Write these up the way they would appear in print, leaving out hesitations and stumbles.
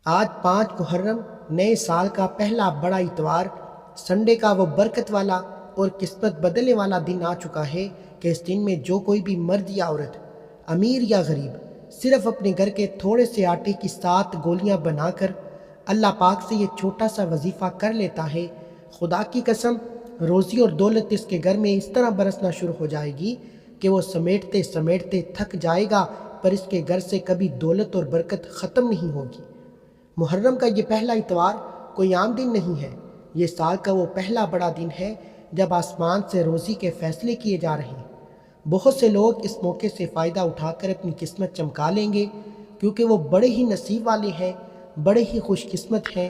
آج 5 محرم نئے سال کا پہلا بڑا اتوار، سنڈے کا وہ برکت والا اور قسمت بدلنے والا دن آ چکا ہے کہ اس دن میں جو کوئی بھی مرد یا عورت، امیر یا غریب، صرف اپنے گھر کے تھوڑے سے آٹے کی 7 گولیاں بنا کر اللہ پاک سے یہ چھوٹا سا وظیفہ کر لیتا ہے، خدا کی قسم روزی اور دولت اس کے گھر میں اس طرح برسنا شروع ہو جائے گی کہ وہ سمیٹتے سمیٹتے تھک جائے گا، پر اس کے گھر سے کبھی دولت اور برکت ختم نہیں ہوگی۔ محرم کا یہ پہلا اتوار کوئی عام دن نہیں ہے، یہ سال کا وہ پہلا بڑا دن ہے جب آسمان سے روزی کے فیصلے کیے جا رہے ہیں۔ بہت سے لوگ اس موقع سے فائدہ اٹھا کر اپنی قسمت چمکا لیں گے، کیونکہ وہ بڑے ہی نصیب والے ہیں، بڑے ہی خوش قسمت ہیں،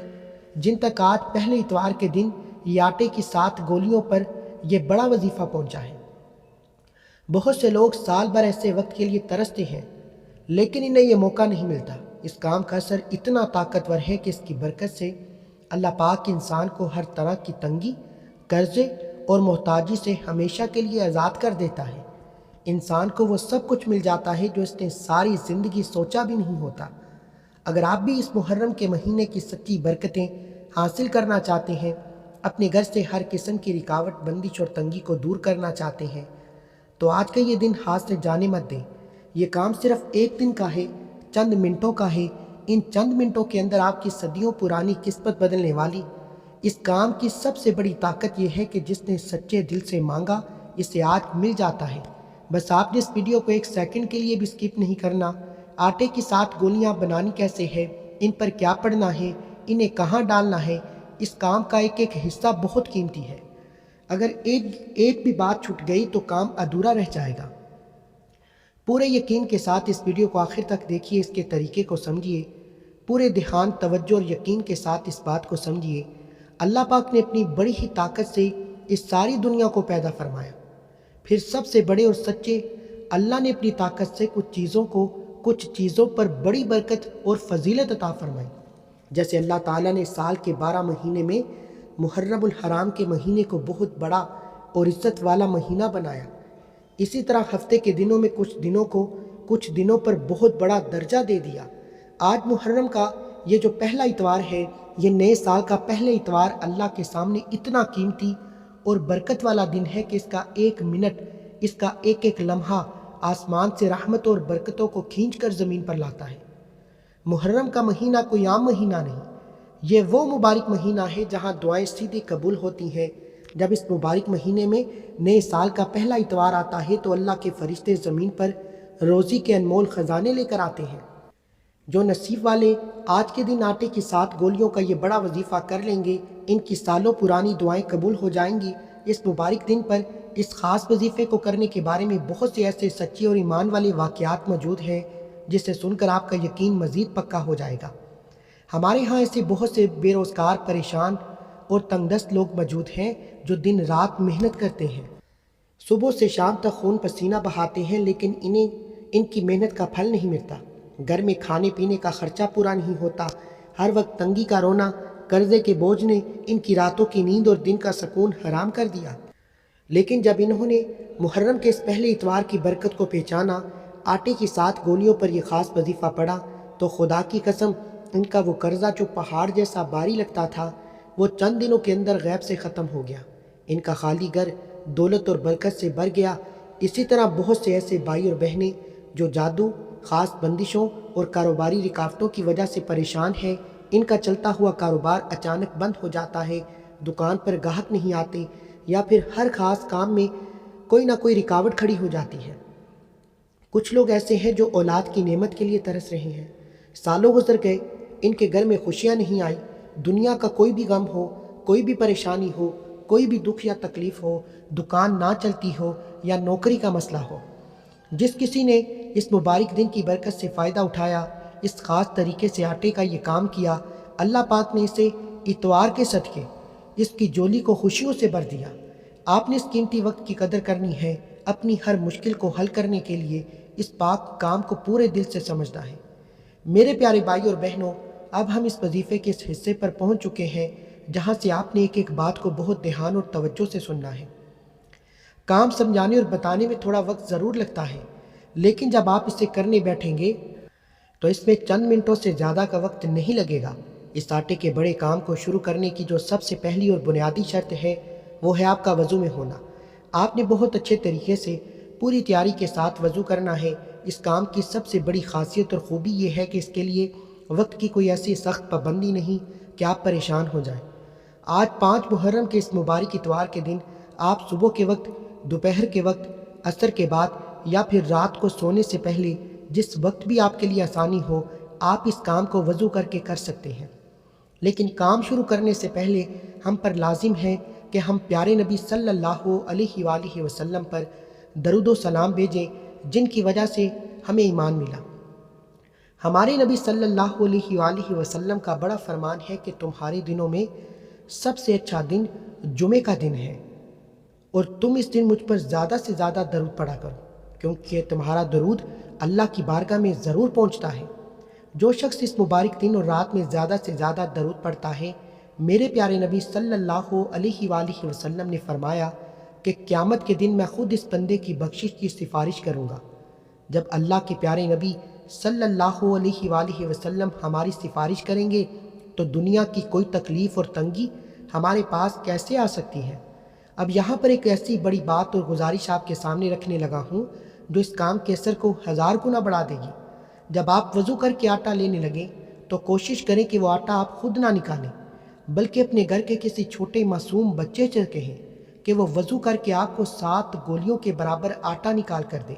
جن تک آج پہلے اتوار کے دن یہ آٹے کی 7 گولیوں پر یہ بڑا وظیفہ پہنچا ہے۔ بہت سے لوگ سال بھر ایسے وقت کے لیے ترستے ہیں، لیکن انہیں یہ موقع نہیں ملتا۔ اس کام کا اثر اتنا طاقتور ہے کہ اس کی برکت سے اللہ پاک انسان کو ہر طرح کی تنگی، قرضے اور محتاجی سے ہمیشہ کے لیے آزاد کر دیتا ہے۔ انسان کو وہ سب کچھ مل جاتا ہے جو اس نے ساری زندگی سوچا بھی نہیں ہوتا۔ اگر آپ بھی اس محرم کے مہینے کی سچی برکتیں حاصل کرنا چاہتے ہیں، اپنے گھر سے ہر قسم کی رکاوٹ، بندش اور تنگی کو دور کرنا چاہتے ہیں، تو آج کا یہ دن ہاتھ سے جانے مت دیں۔ یہ کام صرف ایک دن کا ہے، چند منٹوں کا ہے۔ ان چند منٹوں کے اندر آپ کی صدیوں پرانی قسمت بدلنے والی اس کام کی سب سے بڑی طاقت یہ ہے کہ جس نے سچے دل سے مانگا اسے آج مل جاتا ہے۔ بس آپ نے اس ویڈیو کو 1 سیکنڈ کے لیے بھی سکپ نہیں کرنا۔ آٹے کی 7 گولیاں بنانی کیسے ہے، ان پر کیا پڑنا ہے، انہیں کہاں ڈالنا ہے، اس کام کا ایک ایک حصہ بہت قیمتی ہے۔ اگر ایک بھی بات چھوٹ گئی تو کام ادھورا رہ جائے گا۔ پورے یقین کے ساتھ اس ویڈیو کو آخر تک دیکھیے، اس کے طریقے کو سمجھیے، پورے دھیان، توجہ اور یقین کے ساتھ اس بات کو سمجھیے۔ اللہ پاک نے اپنی بڑی ہی طاقت سے اس ساری دنیا کو پیدا فرمایا، پھر سب سے بڑے اور سچے اللہ نے اپنی طاقت سے کچھ چیزوں پر بڑی برکت اور فضیلت عطا فرمائی۔ جیسے اللہ تعالیٰ نے سال کے 12 مہینے میں محرم الحرام کے مہینے کو بہت بڑا اور عزت والا مہینہ بنایا، اسی طرح ہفتے کے دنوں میں کچھ دنوں پر بہت بڑا درجہ دے دیا۔ آج محرم کا یہ جو پہلا اتوار ہے، یہ نئے سال کا پہلے اتوار اللہ کے سامنے اتنا قیمتی اور برکت والا دن ہے کہ اس کا ایک منٹ، اس کا ایک ایک لمحہ آسمان سے رحمت اور برکتوں کو کھینچ کر زمین پر لاتا ہے۔ محرم کا مہینہ کوئی عام مہینہ نہیں، یہ وہ مبارک مہینہ ہے جہاں دعائیں سیدھی قبول ہوتی ہیں۔ جب اس مبارک مہینے میں نئے سال کا پہلا اتوار آتا ہے تو اللہ کے فرشتے زمین پر روزی کے انمول خزانے لے کر آتے ہیں۔ جو نصیب والے آج کے دن آٹے کی 7 گولیوں کا یہ بڑا وظیفہ کر لیں گے، ان کی سالوں پرانی دعائیں قبول ہو جائیں گی۔ اس مبارک دن پر اس خاص وظیفے کو کرنے کے بارے میں بہت سے ایسے سچے اور ایمان والے واقعات موجود ہیں جسے سن کر آپ کا یقین مزید پکا ہو جائے گا۔ ہمارے ہاں ایسے بہت سے بے روزگار، پریشان اور تنگ دست لوگ موجود ہیں جو دن رات محنت کرتے ہیں، صبح سے شام تک خون پسینہ بہاتے ہیں، لیکن انہیں ان کی محنت کا پھل نہیں ملتا۔ گھر میں کھانے پینے کا خرچہ پورا نہیں ہوتا، ہر وقت تنگی کا رونا، قرضے کے بوجھ نے ان کی راتوں کی نیند اور دن کا سکون حرام کر دیا۔ لیکن جب انہوں نے محرم کے اس پہلے اتوار کی برکت کو پہچانا، آٹے کی 7 گولیوں پر یہ خاص وظیفہ پڑا، تو خدا کی قسم ان کا وہ قرضہ جو پہاڑ جیسا بھاری لگتا تھا، وہ چند دنوں کے اندر غیب سے ختم ہو گیا۔ ان کا خالی گھر دولت اور برکت سے بھر گیا۔ اسی طرح بہت سے ایسے بھائی اور بہنیں جو جادو، خاص بندشوں اور کاروباری رکاوٹوں کی وجہ سے پریشان ہیں، ان کا چلتا ہوا کاروبار اچانک بند ہو جاتا ہے، دکان پر گاہک نہیں آتے، یا پھر ہر خاص کام میں کوئی نہ کوئی رکاوٹ کھڑی ہو جاتی ہے۔ کچھ لوگ ایسے ہیں جو اولاد کی نعمت کے لیے ترس رہے ہیں، سالوں گزر گئے، ان کے گھر میں خوشیاں نہیں آئی، دنیا کا کوئی بھی غم ہو، کوئی بھی پریشانی ہو، کوئی بھی دکھ یا تکلیف ہو، دکان نہ چلتی ہو یا نوکری کا مسئلہ ہو، جس کسی نے اس مبارک دن کی برکت سے فائدہ اٹھایا، اس خاص طریقے سے آٹے کا یہ کام کیا، اللہ پاک نے اسے اتوار کے صدقے اس کی جولی کو خوشیوں سے بھر دیا۔ آپ نے اس قیمتی وقت کی قدر کرنی ہے، اپنی ہر مشکل کو حل کرنے کے لیے اس پاک کام کو پورے دل سے سمجھنا ہے۔ میرے پیارے بھائی اور بہنوں، اب ہم اس وظیفے کے اس حصے پر پہنچ چکے ہیں جہاں سے آپ نے ایک ایک بات کو بہت دھیان اور توجہ سے سننا ہے۔ کام سمجھانے اور بتانے میں تھوڑا وقت ضرور لگتا ہے، لیکن جب آپ اسے کرنے بیٹھیں گے تو اس میں چند منٹوں سے زیادہ کا وقت نہیں لگے گا۔ اس آٹے کے بڑے کام کو شروع کرنے کی جو سب سے پہلی اور بنیادی شرط ہے وہ ہے آپ کا وضو میں ہونا۔ آپ نے بہت اچھے طریقے سے پوری تیاری کے ساتھ وضو کرنا ہے۔ اس کام کی سب سے بڑی خاصیت اور خوبی یہ ہے کہ اس کے لیے وقت کی کوئی ایسی سخت پابندی نہیں کہ آپ پریشان ہو جائیں۔ آج 5 محرم کے اس مبارک اتوار کے دن آپ صبح کے وقت، دوپہر کے وقت، عصر کے بعد یا پھر رات کو سونے سے پہلے جس وقت بھی آپ کے لیے آسانی ہو آپ اس کام کو وضو کر کے کر سکتے ہیں۔ لیکن کام شروع کرنے سے پہلے ہم پر لازم ہے کہ ہم پیارے نبی صلی اللہ علیہ وآلہ وسلم پر درود و سلام بھیجیں، جن کی وجہ سے ہمیں ایمان ملا۔ ہمارے نبی صلی اللہ علیہ وآلہ وسلم کا بڑا فرمان ہے کہ تمہارے دنوں میں سب سے اچھا دن جمعے کا دن ہے، اور تم اس دن مجھ پر زیادہ سے زیادہ درود پڑھا کرو، کیونکہ تمہارا درود اللہ کی بارگاہ میں ضرور پہنچتا ہے۔ جو شخص اس مبارک دن اور رات میں زیادہ سے زیادہ درود پڑھتا ہے، میرے پیارے نبی صلی اللہ علیہ وآلہ وسلم نے فرمایا کہ قیامت کے دن میں خود اس بندے کی بخشش کی سفارش کروں گا۔ جب اللہ کے پیارے نبی صلی اللہ علیہ وآلہ وسلم ہماری سفارش کریں گے تو دنیا کی کوئی تکلیف اور تنگی ہمارے پاس کیسے آ سکتی ہے۔ اب یہاں پر ایک ایسی بڑی بات اور گزارش آپ کے سامنے رکھنے لگا ہوں جو اس کام کے اثر کو 1000 گنا بڑھا دے گی۔ جب آپ وضو کر کے آٹا لینے لگیں تو کوشش کریں کہ وہ آٹا آپ خود نہ نکالیں، بلکہ اپنے گھر کے کسی چھوٹے معصوم بچے سے کہیں کہ وہ وضو کر کے آپ کو 7 گولیوں کے برابر آٹا نکال کر دے،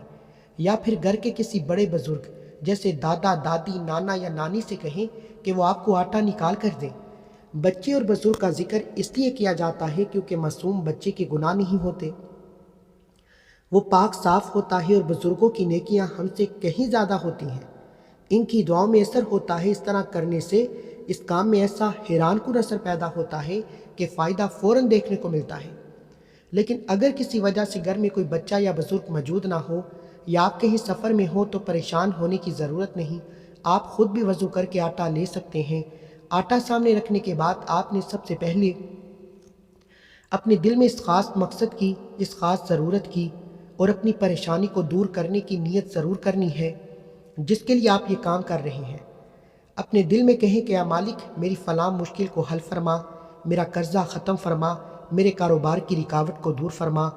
یا پھر گھر کے کسی بڑے بزرگ جیسے دادا، دادی، نانا یا نانی سے کہیں کہ وہ آپ کو آٹا نکال کر دیں۔ بچے اور بزرگ کا ذکر اس لیے کیا جاتا ہے کیونکہ معصوم بچے کے گناہ نہیں ہوتے، وہ پاک صاف ہوتا ہے، اور بزرگوں کی نیکیاں ہم سے کہیں زیادہ ہوتی ہیں، ان کی دعاؤں میں اثر ہوتا ہے۔ اس طرح کرنے سے اس کام میں ایسا حیران کن اثر پیدا ہوتا ہے کہ فائدہ فوراً دیکھنے کو ملتا ہے۔ لیکن اگر کسی وجہ سے گھر میں کوئی بچہ یا بزرگ موجود نہ ہو یا آپ کہیں سفر میں ہو تو پریشان ہونے کی ضرورت نہیں، آپ خود بھی وضو کر کے آٹا لے سکتے ہیں۔ آٹا سامنے رکھنے کے بعد آپ نے سب سے پہلے اپنے دل میں اس خاص مقصد کی، اس خاص ضرورت کی اور اپنی پریشانی کو دور کرنے کی نیت ضرور کرنی ہے جس کے لیے آپ یہ کام کر رہے ہیں۔ اپنے دل میں کہیں کہ اے مالک، میری فلاں مشکل کو حل فرما، میرا قرضہ ختم فرما، میرے کاروبار کی رکاوٹ کو دور فرما۔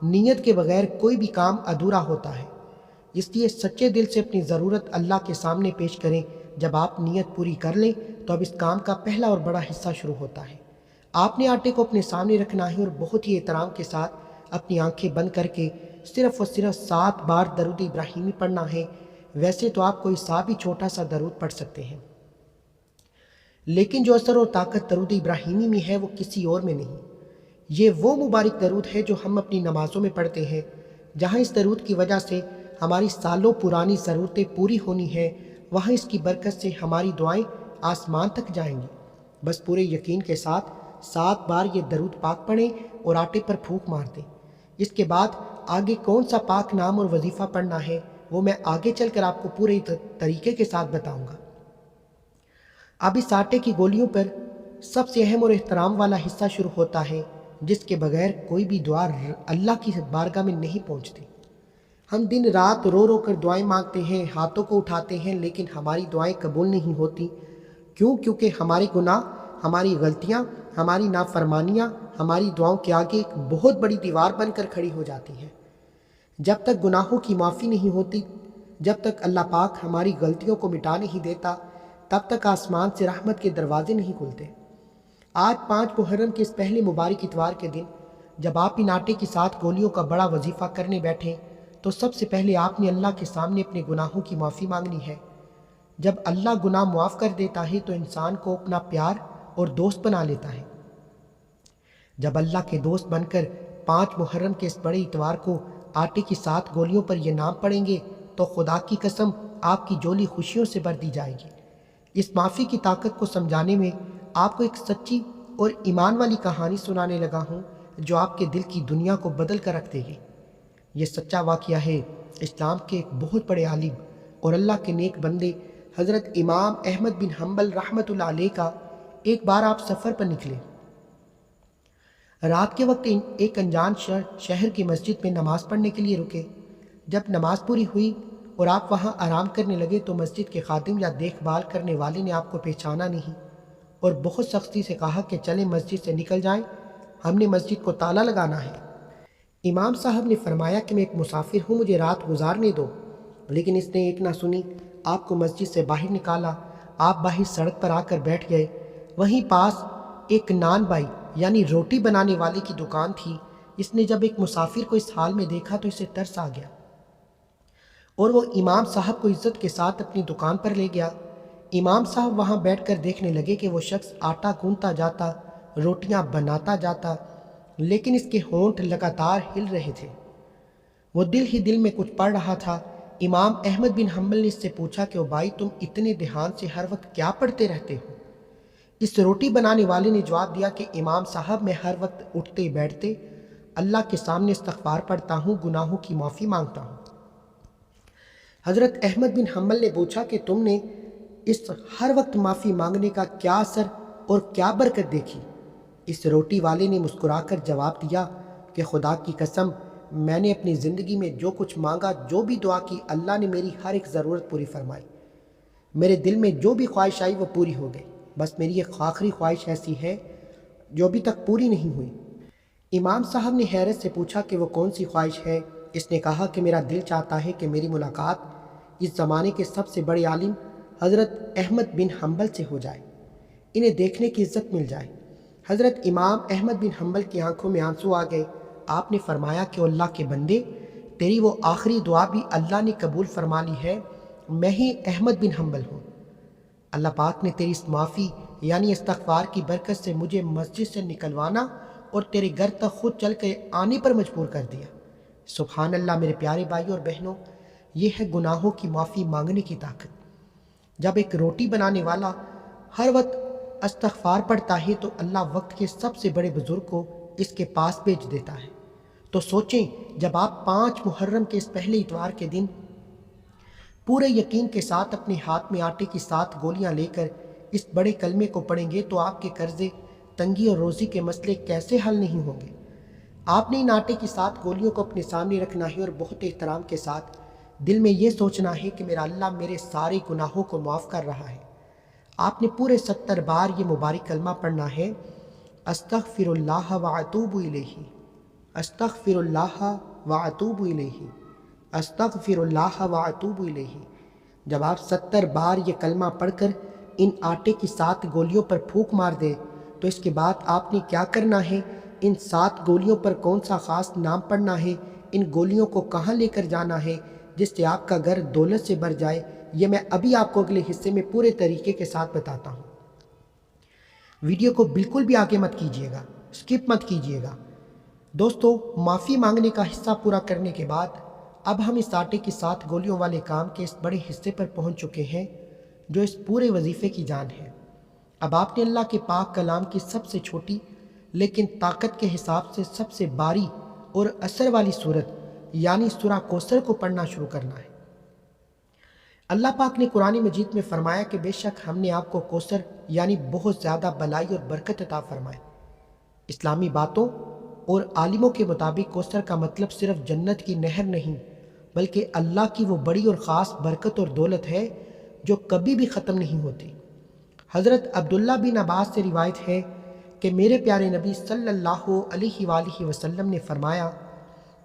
نیت کے بغیر کوئی بھی کام ادھورا ہوتا ہے، اس لیے سچے دل سے اپنی ضرورت اللہ کے سامنے پیش کریں۔ جب آپ نیت پوری کر لیں تو اب اس کام کا پہلا اور بڑا حصہ شروع ہوتا ہے۔ آپ نے آٹے کو اپنے سامنے رکھنا ہے اور بہت ہی احترام کے ساتھ اپنی آنکھیں بند کر کے صرف اور صرف 7 بار درود ابراہیمی پڑھنا ہے۔ ویسے تو آپ کوئی سا بھی چھوٹا سا درود پڑھ سکتے ہیں، لیکن جو اثر اور طاقت درود ابراہیمی میں ہے وہ کسی اور میں نہیں۔ یہ وہ مبارک درود ہے جو ہم اپنی نمازوں میں پڑھتے ہیں، جہاں اس درود کی وجہ سے ہماری سالوں پرانی ضرورتیں پوری ہونی ہیں، وہاں اس کی برکت سے ہماری دعائیں آسمان تک جائیں گی۔ بس پورے یقین کے ساتھ 7 بار یہ درود پاک پڑھیں اور آٹے پر پھونک مار دیں۔ اس کے بعد آگے کون سا پاک نام اور وظیفہ پڑھنا ہے وہ میں آگے چل کر آپ کو پورے طریقے کے ساتھ بتاؤں گا۔ اب اس آٹے کی گولیوں پر سب سے اہم اور احترام والا حصہ شروع ہوتا ہے، جس کے بغیر کوئی بھی دعا اللہ کی بارگاہ میں نہیں پہنچتی۔ ہم دن رات رو رو کر دعائیں مانگتے ہیں، ہاتھوں کو اٹھاتے ہیں، لیکن ہماری دعائیں قبول نہیں ہوتی۔ کیوں؟ کیونکہ ہمارے گناہ، ہماری غلطیاں، ہماری نافرمانیاں ہماری دعاؤں کے آگے ایک بہت بڑی دیوار بن کر کھڑی ہو جاتی ہیں۔ جب تک گناہوں کی معافی نہیں ہوتی، جب تک اللہ پاک ہماری غلطیوں کو مٹا نہیں دیتا، تب تک آسمان سے رحمت کے دروازے نہیں کھلتے۔ آج 5 محرم کے اس پہلے مبارک اتوار کے دن جب آپ ان آٹے کی 7 گولیوں کا بڑا وظیفہ کرنے بیٹھیں تو سب سے پہلے آپ نے اللہ کے سامنے اپنے گناہوں کی معافی مانگنی ہے۔ جب اللہ گناہ معاف کر دیتا ہے تو انسان کو اپنا پیار اور دوست بنا لیتا ہے۔ جب اللہ کے دوست بن کر 5 محرم کے اس بڑے اتوار کو آٹے کی 7 گولیوں پر یہ نام پڑھیں گے تو خدا کی قسم آپ کی جولی خوشیوں سے بھر دی جائے گی۔ اس معافی کی طاقت کو سمجھانے میں آپ کو ایک سچی اور ایمان والی کہانی سنانے لگا ہوں جو آپ کے دل کی دنیا کو بدل کر رکھ دے گی۔ یہ سچا واقعہ ہے اسلام کے ایک بہت بڑے عالم اور اللہ کے نیک بندے حضرت امام احمد بن حنبل رحمۃ اللہ علیہ کا۔ ایک بار آپ سفر پر نکلے، رات کے وقت ایک انجان شہر کی مسجد میں نماز پڑھنے کے لیے رکے۔ جب نماز پوری ہوئی اور آپ وہاں آرام کرنے لگے تو مسجد کے خادم یا دیکھ بھال کرنے والے نے آپ کو پہچانا نہیں اور بہت سختی سے کہا کہ چلیں مسجد سے نکل جائیں، ہم نے مسجد کو تالا لگانا ہے۔ امام صاحب نے فرمایا کہ میں ایک مسافر ہوں، مجھے رات گزارنے دو، لیکن اس نے ایک نہ سنی، آپ کو مسجد سے باہر نکالا۔ آپ باہر سڑک پر آ کر بیٹھ گئے۔ وہیں پاس ایک نان بائی یعنی روٹی بنانے والے کی دکان تھی۔ اس نے جب ایک مسافر کو اس حال میں دیکھا تو اسے ترس آ گیا اور وہ امام صاحب کو عزت کے ساتھ اپنی دکان پر لے گیا۔ امام صاحب وہاں بیٹھ کر دیکھنے لگے کہ وہ شخص آٹا گوندتا جاتا، روٹیاں بناتا جاتا، لیکن اس کے ہونٹ لگاتار ہل رہے تھے۔ وہ دل ہی دل میں کچھ پڑھ رہا تھا۔ امام احمد بن حنبل نے اس سے پوچھا کہ او بھائی، تم اتنے دھیان سے ہر وقت کیا پڑھتے رہتے ہو؟ اس روٹی بنانے والے نے جواب دیا کہ امام صاحب، میں ہر وقت اٹھتے بیٹھتے اللہ کے سامنے استغفار پڑھتا ہوں، گناہوں کی معافی مانگتا ہوں۔ حضرت احمد بن حنبل نے پوچھا کہ تم نے اس ہر وقت معافی مانگنے کا کیا اثر اور کیا برکت دیکھی؟ اس روٹی والے نے مسکرا کر جواب دیا کہ خدا کی قسم، میں نے اپنی زندگی میں جو کچھ مانگا، جو بھی دعا کی، اللہ نے میری ہر ایک ضرورت پوری فرمائی۔ میرے دل میں جو بھی خواہش آئی وہ پوری ہو گئی، بس میری ایک آخری خواہش ایسی ہے جو ابھی تک پوری نہیں ہوئی۔ امام صاحب نے حیرت سے پوچھا کہ وہ کون سی خواہش ہے؟ اس نے کہا کہ میرا دل چاہتا ہے کہ میری ملاقات اس زمانے کے سب سے بڑے عالم حضرت احمد بن حنبل سے ہو جائے، انہیں دیکھنے کی عزت مل جائے۔ حضرت امام احمد بن حنبل کی آنکھوں میں آنسو آ گئے۔ آپ نے فرمایا کہ اللہ کے بندے، تیری وہ آخری دعا بھی اللہ نے قبول فرما لی ہے، میں ہی احمد بن حنبل ہوں۔ اللہ پاک نے تیری اس معافی یعنی استغفار کی برکت سے مجھے مسجد سے نکلوانا اور تیرے گھر تک خود چل کے آنے پر مجبور کر دیا۔ سبحان اللہ میرے پیارے بھائیوں اور بہنوں، یہ ہے گناہوں کی معافی مانگنے کی طاقت۔ جب ایک روٹی بنانے والا ہر وقت استغفار پڑھتا ہے تو اللہ وقت کے سب سے بڑے بزرگ کو اس کے پاس بھیج دیتا ہے۔ تو سوچیں، جب آپ 5 محرم کے اس پہلے اتوار کے دن پورے یقین کے ساتھ اپنے ہاتھ میں آٹے کی 7 گولیاں لے کر اس بڑے کلمے کو پڑھیں گے تو آپ کے قرضے، تنگی اور روزی کے مسئلے کیسے حل نہیں ہوں گے۔ آپ نے ان آٹے کی 7 گولیوں کو اپنے سامنے رکھنا ہے اور بہت احترام کے ساتھ دل میں یہ سوچنا ہے کہ میرا اللہ میرے سارے گناہوں کو معاف کر رہا ہے۔ آپ نے پورے 70 بار یہ مبارک کلمہ پڑھنا ہے، استغفر اللہ واتوب الیہ، استغفر اللہ واتوب الیہ، استغفر اللہ واتوب الیہ۔ جب آپ 70 بار یہ کلمہ پڑھ کر ان آٹے کی 7 گولیوں پر پھونک مار دے تو اس کے بعد آپ نے کیا کرنا ہے؟ ان 7 گولیوں پر کون سا خاص نام پڑھنا ہے، ان گولیوں کو کہاں لے کر جانا ہے جس سے آپ کا گھر دولت سے بھر جائے، یہ میں ابھی آپ کو اگلے حصے میں پورے طریقے کے ساتھ بتاتا ہوں۔ ویڈیو کو بالکل بھی آگے مت کیجیے گا، سکپ مت کیجیے گا۔ دوستو، معافی مانگنے کا حصہ پورا کرنے کے بعد اب ہم اس آٹے کی 7 گولیوں والے کام کے اس بڑے حصے پر پہنچ چکے ہیں جو اس پورے وظیفے کی جان ہے۔ اب آپ نے اللہ کے پاک کلام کی سب سے چھوٹی لیکن طاقت کے حساب سے سب سے باری اور اثر والی سورت یعنی سورہ کوثر کو پڑھنا شروع کرنا ہے۔ اللہ پاک نے قرآن مجید میں فرمایا کہ بے شک ہم نے آپ کو کوثر یعنی بہت زیادہ بلائی اور برکت عطا فرمائے۔ اسلامی باتوں اور عالموں کے مطابق کوثر کا مطلب صرف جنت کی نہر نہیں بلکہ اللہ کی وہ بڑی اور خاص برکت اور دولت ہے جو کبھی بھی ختم نہیں ہوتی۔ حضرت عبداللہ بن عباس سے روایت ہے کہ میرے پیارے نبی صلی اللہ علیہ وآلہ وسلم نے فرمایا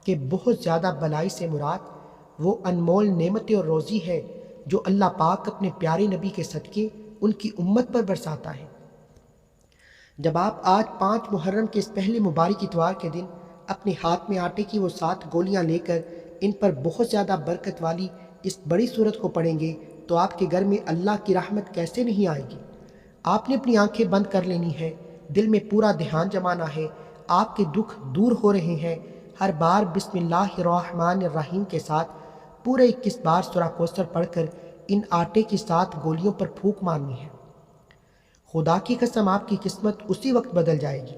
کہ بہت زیادہ بلائی سے مراد وہ انمول نعمتیں اور روزی ہے جو اللہ پاک اپنے پیارے نبی کے صدقے ان کی امت پر برساتا ہے۔ جب آپ آج 5 محرم کے اس پہلے مبارک اتوار کے دن اپنے ہاتھ میں آٹے کی وہ 7 گولیاں لے کر ان پر بہت زیادہ برکت والی اس بڑی سورت کو پڑھیں گے تو آپ کے گھر میں اللہ کی رحمت کیسے نہیں آئے گی۔ آپ نے اپنی آنکھیں بند کر لینی ہے، دل میں پورا دھیان جمانا ہے، آپ کے دکھ دور ہو رہے ہیں۔ ہر بار بسم اللہ الرحمن الرحیم کے ساتھ پورے 21 بار سورہ کوثر پڑھ کر ان آٹے کی 7 گولیوں پر پھونک مارنی ہے۔ خدا کی قسم آپ کی قسمت اسی وقت بدل جائے گی۔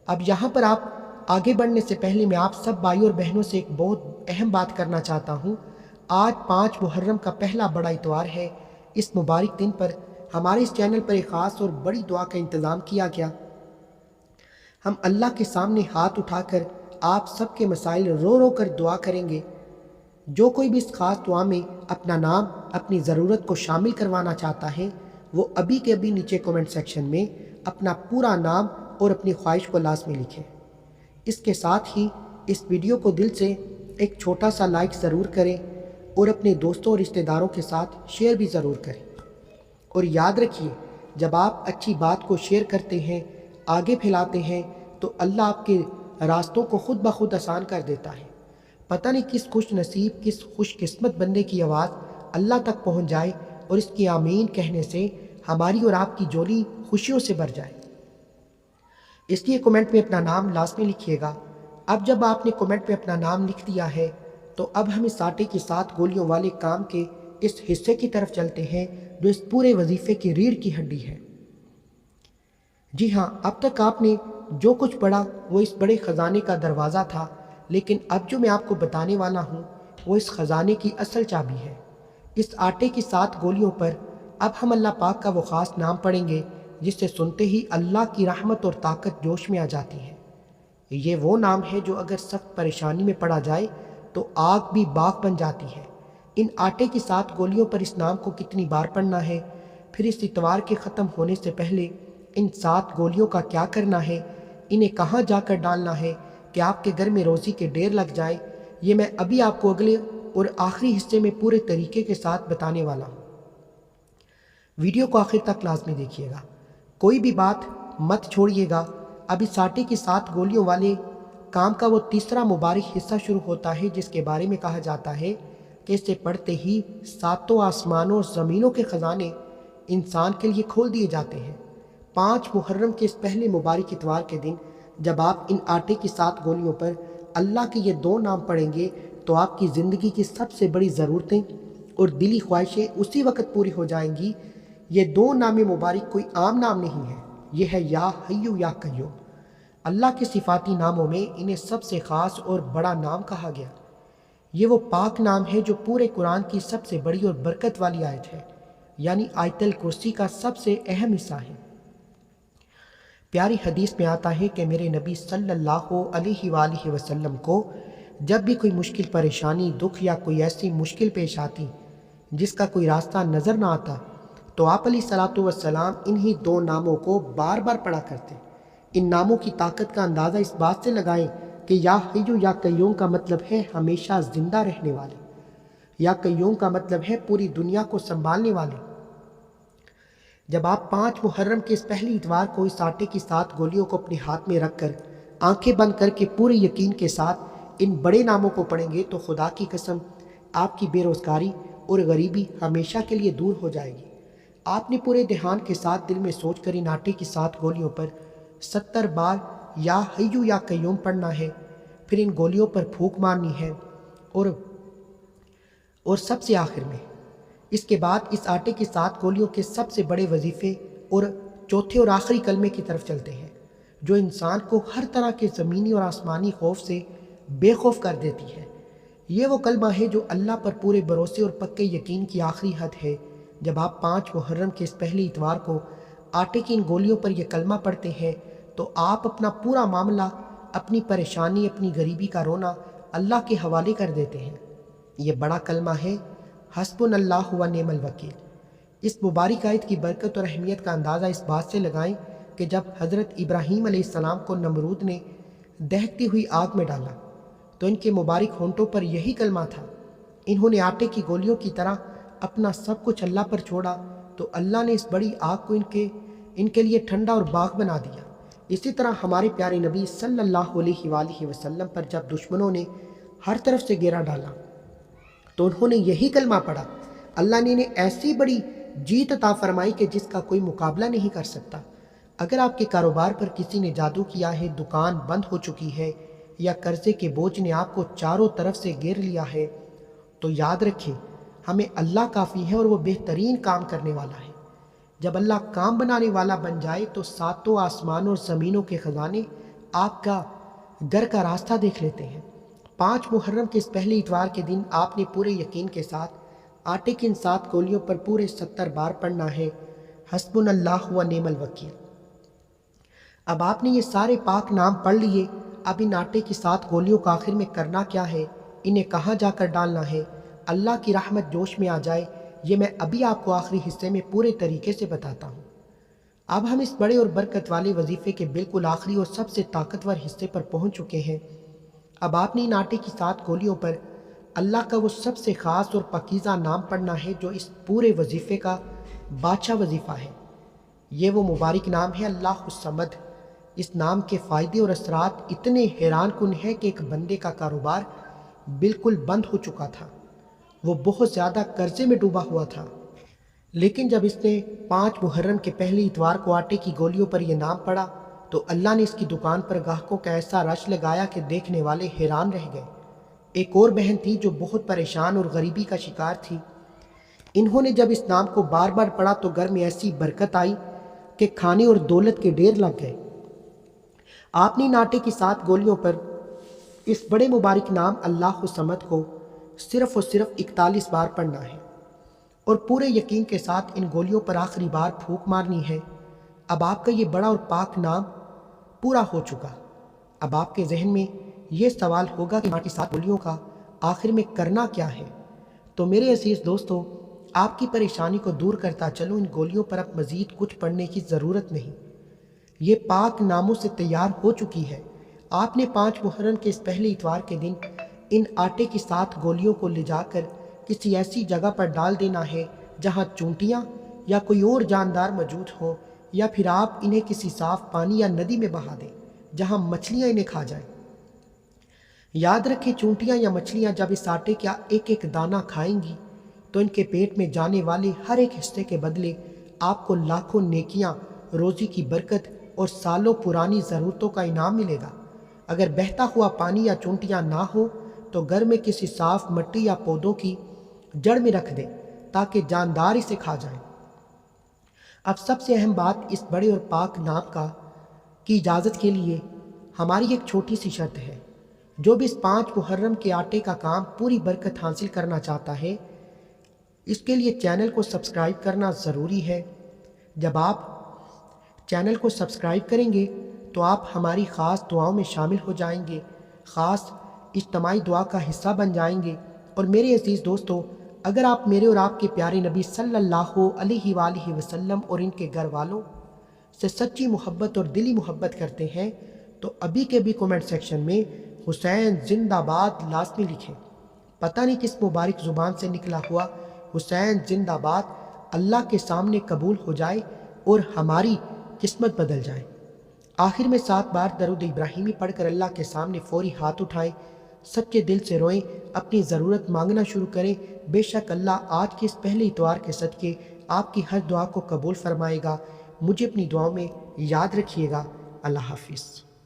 اب یہاں پر آپ آگے بڑھنے سے پہلے میں آپ سب بھائیوں اور بہنوں سے ایک بہت اہم بات کرنا چاہتا ہوں۔ آج 5 محرم کا پہلا بڑا اتوار ہے۔ اس مبارک دن پر ہمارے اس چینل پر ایک خاص اور بڑی دعا کا انتظام کیا گیا۔ ہم اللہ کے سامنے ہاتھ اٹھا کر آپ سب کے مسائل رو رو کر دعا کریں گے۔ جو کوئی بھی اس خاص دعا میں اپنا نام اپنی ضرورت کو شامل کروانا چاہتا ہے وہ ابھی کے ابھی نیچے کومنٹ سیکشن میں اپنا پورا نام اور اپنی خواہش کو لازمی لکھیں۔ اس کے ساتھ ہی اس ویڈیو کو دل سے ایک چھوٹا سا لائک ضرور کریں اور اپنے دوستوں اور رشتہ داروں کے ساتھ شیئر بھی ضرور کریں۔ اور یاد رکھیے، جب آپ اچھی بات کو شیئر کرتے ہیں، آگے پھیلاتے ہیں، تو اللہ آپ کے راستوں کو خود بخود آسان کر دیتا ہے۔ پتہ نہیں کس خوش نصیب، کس خوش قسمت بندے کی آواز اللہ تک پہنچ جائے اور اس کی آمین کہنے سے ہماری اور آپ کی جولی خوشیوں سے بھر جائے۔ اس لیے کومنٹ میں اپنا نام لازمی لکھیے گا۔ اب جب آپ نے کومنٹ میں اپنا نام لکھ دیا ہے تو اب ہم اس آٹے کی 7 گولیوں والے کام کے اس حصے کی طرف چلتے ہیں جو اس پورے وظیفے کی ریڑھ کی ہڈی ہے۔ جی ہاں، اب تک آپ نے جو کچھ پڑھا وہ اس بڑے خزانے کا دروازہ تھا، لیکن اب جو میں آپ کو بتانے والا ہوں وہ اس خزانے کی اصل چابی ہے۔ اس آٹے کی 7 گولیوں پر اب ہم اللہ پاک کا وہ خاص نام پڑھیں گے جس سے سنتے ہی اللہ کی رحمت اور طاقت جوش میں آ جاتی ہے۔ یہ وہ نام ہے جو اگر سخت پریشانی میں پڑا جائے تو آگ بھی باغ بن جاتی ہے۔ ان آٹے کی 7 گولیوں پر اس نام کو کتنی بار پڑھنا ہے، پھر اس اتوار کے ختم ہونے سے پہلے ان 7 گولیوں کا کیا کرنا ہے، انہیں کہاں جا کر ڈالنا ہے کہ آپ کے گھر میں روزی کے ڈھیر لگ جائیں، یہ میں ابھی آپ کو اگلے اور آخری حصے میں پورے طریقے کے ساتھ بتانے والا ہوں۔ ویڈیو کو آخر تک لازمی دیکھیے گا، کوئی بھی بات مت چھوڑیے گا۔ اب اس آٹے کی 7 گولیوں والے کام کا وہ تیسرا مبارک حصہ شروع ہوتا ہے جس کے بارے میں کہا جاتا ہے کہ اسے پڑھتے ہی 7 آسمانوں اور زمینوں کے خزانے انسان کے لیے کھول دیے جاتے ہیں۔ 5 محرم کے اس پہلے مبارک اتوار کے دن جب آپ ان آٹے کی 7 گولیوں پر اللہ کے یہ 2 نام پڑھیں گے تو آپ کی زندگی کی سب سے بڑی ضرورتیں اور دلی خواہشیں اسی وقت پوری ہو جائیں گی۔ یہ 2 نام مبارک کوئی عام نام نہیں ہے، یہ ہے یا حیو یا قیوم۔ اللہ کے صفاتی ناموں میں انہیں سب سے خاص اور بڑا نام کہا گیا۔ یہ وہ پاک نام ہے جو پورے قرآن کی سب سے بڑی اور برکت والی آیت ہے، یعنی آیت الکرسی کا سب سے اہم حصہ ہے۔ پیاری حدیث میں آتا ہے کہ میرے نبی صلی اللہ علیہ وآلہ وسلم کو جب بھی کوئی مشکل پریشانی، دکھ یا کوئی ایسی مشکل پیش آتی جس کا کوئی راستہ نظر نہ آتا تو آپ علیہ الصلوۃ والسلام انہی 2 ناموں کو بار بار پڑھا کرتے۔ ان ناموں کی طاقت کا اندازہ اس بات سے لگائیں کہ یا حیو یا قیوم کا مطلب ہے ہمیشہ زندہ رہنے والے، یا قیوم کا مطلب ہے پوری دنیا کو سنبھالنے والے۔ جب آپ 5 محرم کے اس پہلی اتوار کو اس آٹے کی 7 گولیوں کو اپنے ہاتھ میں رکھ کر آنکھیں بند کر کے پورے یقین کے ساتھ ان بڑے ناموں کو پڑھیں گے تو خدا کی قسم آپ کی بے روزگاری اور غریبی ہمیشہ کے لیے دور ہو جائے گی۔ آپ نے پورے دھیان کے ساتھ دل میں سوچ کر ان آٹے کی 7 گولیوں پر 70 بار یا حیو یا قیوم پڑھنا ہے، پھر ان گولیوں پر پھونک مارنی ہے اور سب سے آخر میں اس کے بعد اس آٹے کی 7 گولیوں کے سب سے بڑے وظیفے اور چوتھے اور آخری کلمے کی طرف چلتے ہیں جو انسان کو ہر طرح کے زمینی اور آسمانی خوف سے بے خوف کر دیتی ہے۔ یہ وہ کلمہ ہے جو اللہ پر پورے بھروسے اور پکے یقین کی آخری حد ہے۔ جب آپ 5 محرم کے اس پہلے اتوار کو آٹے کی ان گولیوں پر یہ کلمہ پڑھتے ہیں تو آپ اپنا پورا معاملہ، اپنی پریشانی، اپنی غریبی کا رونا اللہ کے حوالے کر دیتے ہیں۔ یہ بڑا کلمہ ہے، حسبنا اللہ و نعم الوکیل۔ اس مبارک آیت کی برکت اور اہمیت کا اندازہ اس بات سے لگائیں کہ جب حضرت ابراہیم علیہ السلام کو نمرود نے دہتی ہوئی آگ میں ڈالا تو ان کے مبارک ہونٹوں پر یہی کلمہ تھا۔ انہوں نے آٹے کی گولیوں کی طرح اپنا سب کچھ اللہ پر چھوڑا تو اللہ نے اس بڑی آگ کو ان کے لیے ٹھنڈا اور باغ بنا دیا۔ اسی طرح ہمارے پیارے نبی صلی اللہ علیہ وآلہ وسلم پر جب دشمنوں نے ہر طرف سے گھیرا ڈالا تو انہوں نے یہی کلمہ پڑھا۔ اللہ نے انہیں ایسی بڑی جیت عطا فرمائی کہ جس کا کوئی مقابلہ نہیں کر سکتا۔ اگر آپ کے کاروبار پر کسی نے جادو کیا ہے، دکان بند ہو چکی ہے یا قرضے کے بوجھ نے آپ کو چاروں طرف سے گھیر لیا ہے تو یاد رکھیں ہمیں اللہ کافی ہے اور وہ بہترین کام کرنے والا ہے۔ جب اللہ کام بنانے والا بن جائے تو 7 آسمانوں اور زمینوں کے خزانے آپ کا گھر کا راستہ دیکھ لیتے ہیں۔ 5 محرم کے اس پہلے اتوار کے دن آپ نے پورے یقین کے ساتھ آٹے کی ان 7 گولیوں پر پورے 70 بار پڑھنا ہے، حسبنا اللہ و نعم الوکیل۔ اب آپ نے یہ سارے پاک نام پڑھ لیے، اب ان آٹے کی 7 گولیوں کا آخر میں کرنا کیا ہے، انہیں کہاں جا کر ڈالنا ہے، اللہ کی رحمت جوش میں آ جائے، یہ میں ابھی آپ کو آخری حصے میں پورے طریقے سے بتاتا ہوں۔ اب ہم اس بڑے اور برکت والے وظیفے کے بالکل آخری اور سب سے طاقتور حصے پر پہنچ چکے ہیں۔ اب آپ نے ان آٹے کی 7 گولیوں پر اللہ کا وہ سب سے خاص اور پاکیزہ نام پڑھنا ہے جو اس پورے وظیفے کا بادشاہ وظیفہ ہے۔ یہ وہ مبارک نام ہے اللہ الصمد۔ اس نام کے فائدے اور اثرات اتنے حیران کن ہیں کہ ایک بندے کا کاروبار بالکل بند ہو چکا تھا، وہ بہت زیادہ قرضے میں ڈوبا ہوا تھا، لیکن جب اس نے 5 محرم کے پہلے اتوار کو آٹے کی گولیوں پر یہ نام پڑھا تو اللہ نے اس کی دکان پر گاہکوں کا ایسا رش لگایا کہ دیکھنے والے حیران رہ گئے۔ ایک اور بہن تھی جو بہت پریشان اور غریبی کا شکار تھی۔ انہوں نے جب اس نام کو بار بار پڑھا تو گھر میں ایسی برکت آئی کہ کھانے اور دولت کے ڈھیر لگ گئے۔ آپ نے ان آٹے کی 7 گولیوں پر اس بڑے مبارک نام اللہ الصمد کو صرف اور صرف 41 بار پڑھنا ہے اور پورے یقین کے ساتھ ان گولیوں پر آخری بار پھونک مارنی ہے۔ اب آپ کا یہ بڑا اور پاک نام پورا ہو چکا۔ اب آپ کے ذہن میں یہ سوال ہوگا کہ کی 7 گولیوں کا آخر میں کرنا کیا ہے؟ تو میرے عزیز دوستو، آپ کی پریشانی کو دور کرتا چلو، ان گولیوں پر اب مزید کچھ پڑھنے کی ضرورت نہیں، یہ پاک ناموں سے تیار ہو چکی ہے۔ آپ نے 5 محرم کے اس پہلے اتوار کے دن ان آٹے کی 7 گولیوں کو لے جا کر کسی ایسی جگہ پر ڈال دینا ہے جہاں چونٹیاں یا کوئی اور جاندار موجود ہو، یا پھر آپ انہیں کسی صاف پانی یا ندی میں بہا دیں جہاں مچھلیاں انہیں کھا جائیں۔ یاد رکھیں، چونٹیاں یا مچھلیاں جب اس آٹے کا ایک ایک دانہ کھائیں گی تو ان کے پیٹ میں جانے والے ہر ایک حصے کے بدلے آپ کو لاکھوں نیکیاں، روزی کی برکت اور سالوں پرانی ضرورتوں کا انعام ملے گا۔ اگر بہتا ہوا پانی یا چونٹیاں نہ ہو تو گھر میں کسی صاف مٹی یا پودوں کی جڑ میں رکھ دیں تاکہ جاندار اسے کھا جائیں۔ اب سب سے اہم بات، اس بڑے اور پاک نام کی اجازت کے لیے ہماری ایک چھوٹی سی شرط ہے۔ جو بھی اس 5 محرم کے آٹے کا کام پوری برکت حاصل کرنا چاہتا ہے، اس کے لیے چینل کو سبسکرائب کرنا ضروری ہے۔ جب آپ چینل کو سبسکرائب کریں گے تو آپ ہماری خاص دعاؤں میں شامل ہو جائیں گے، خاص اجتماعی دعا کا حصہ بن جائیں گے۔ اور میرے عزیز دوستو، اگر آپ میرے اور آپ کے پیارے نبی صلی اللہ علیہ وآلہ وسلم اور ان کے گھر والوں سے سچی محبت اور دلی محبت کرتے ہیں تو ابھی کے بھی کومنٹ سیکشن میں حسین زندہ باد لازمی لکھیں۔ پتہ نہیں کس مبارک زبان سے نکلا ہوا حسین زندہ باد اللہ کے سامنے قبول ہو جائے اور ہماری قسمت بدل جائے۔ آخر میں 7 بار درود ابراہیمی پڑھ کر اللہ کے سامنے فوری ہاتھ اٹھائیں، سچے دل سے روئیں، اپنی ضرورت مانگنا شروع کریں۔ بے شک اللہ آج کے اس پہلے اتوار کے صدقے آپ کی ہر دعا کو قبول فرمائے گا۔ مجھے اپنی دعاؤں میں یاد رکھیے گا۔ اللہ حافظ۔